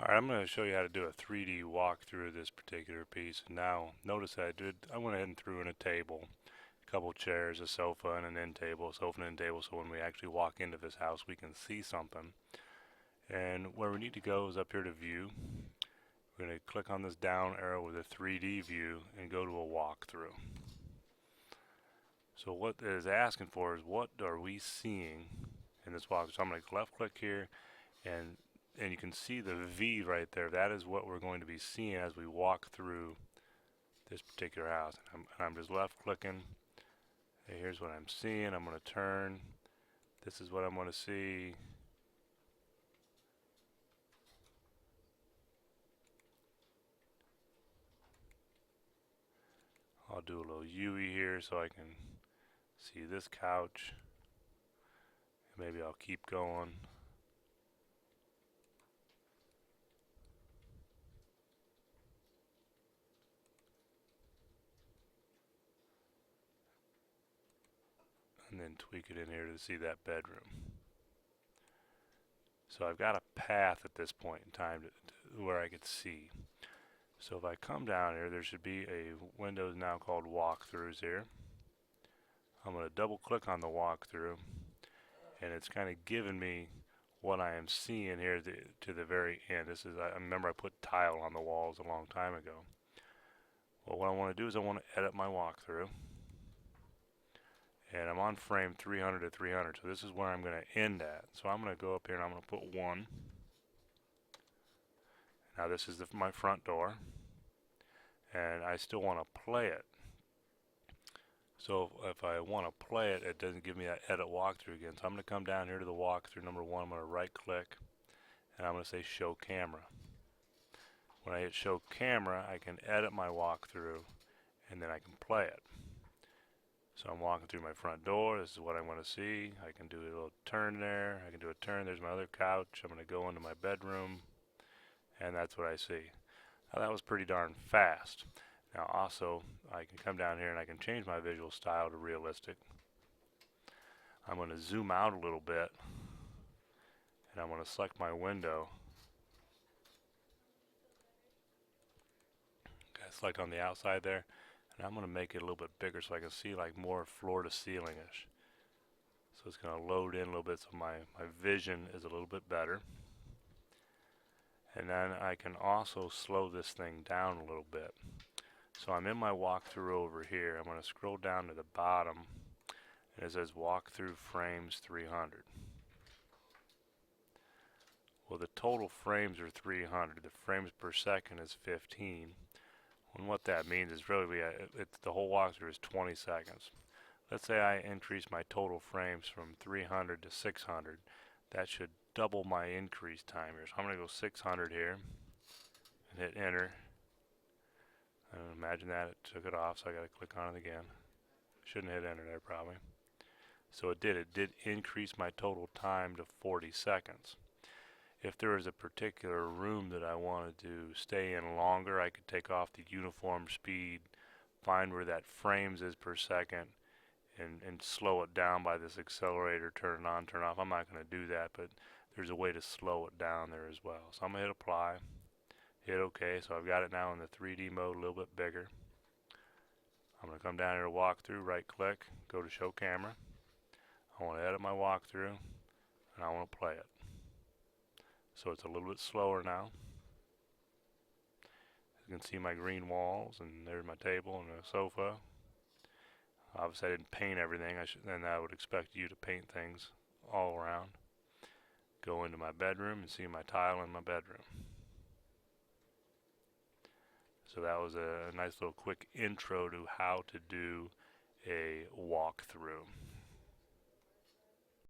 Alright, I'm going to show you how to do a 3D walkthrough of this particular piece. Now, notice I went ahead and threw in a table, a couple chairs, a sofa, and an end table, so when we actually walk into this house we can see something. And where we need to go is up here to View. We're going to click on this down arrow with a 3D view and go to a walkthrough. So what it is asking for is what are we seeing in this walkthrough. So I'm going to left click here and you can see the V right there. That is what we're going to be seeing as we walk through this particular house. And I'm just left clicking. Hey, here's what I'm seeing. I'm going to turn. This is what I'm going to see. I'll do a little UE here so I can see this couch. Maybe I'll keep going. And then tweak it in here to see that bedroom. So I've got a path at this point in time to where I could see. So if I come down here, there should be a window now called walkthroughs here. I'm going to double click on the walkthrough, and it's kind of giving me what I am seeing here to the very end. I remember I put tile on the walls a long time ago. Well, what I want to do is I want to edit my walkthrough, and I'm on frame 300 to 300, so this is where I'm going to end at. So I'm going to go up here and I'm going to put 1. Now this is my front door, and I still want to play it. So if I want to play it, it doesn't give me that edit walkthrough again. So I'm going to come down here to the walkthrough number 1. I'm going to right click and I'm going to say show camera. When I hit show camera, I can edit my walkthrough and then I can play it. So I'm walking through my front door. This is what I want to see. I can do a little turn there. I can do a turn. There's my other couch. I'm going to go into my bedroom, and that's what I see. Now that was pretty darn fast. Now also, I can come down here and I can change my visual style to realistic. I'm going to zoom out a little bit, and I'm going to select my window. Okay, select on the outside there, and I'm going to make it a little bit bigger so I can see like more floor to ceiling-ish. So it's going to load in a little bit so my vision is a little bit better. And then I can also slow this thing down a little bit. So I'm in my walkthrough over here. I'm going to scroll down to the bottom, and it says walkthrough frames 300. Well, the total frames are 300. The frames per second is 15. And what that means is really the whole walkthrough is 20 seconds. Let's say I increase my total frames from 300 to 600. That should double my increase time here. So I'm going to go 600 here and hit enter. Imagine that it took it off, so I got to click on it again. Shouldn't hit enter there probably. So it did increase my total time to 40 seconds. If there is a particular room that I wanted to stay in longer, I could take off the uniform speed, find where that frames is per second, and slow it down by this accelerator, turn it on, turn it off. I'm not going to do that, but there's a way to slow it down there as well. So I'm going to hit apply. Hit OK, so I've got it now in the 3D mode, a little bit bigger. I'm going to come down here to walkthrough, right click, go to show camera. I want to edit my walkthrough, and I want to play it. So it's a little bit slower now. You can see my green walls, and there's my table and a sofa. Obviously I didn't paint everything, then I would expect you to paint things all around. Go into my bedroom and see my tile in my bedroom. So that was a nice little quick intro to how to do a walkthrough.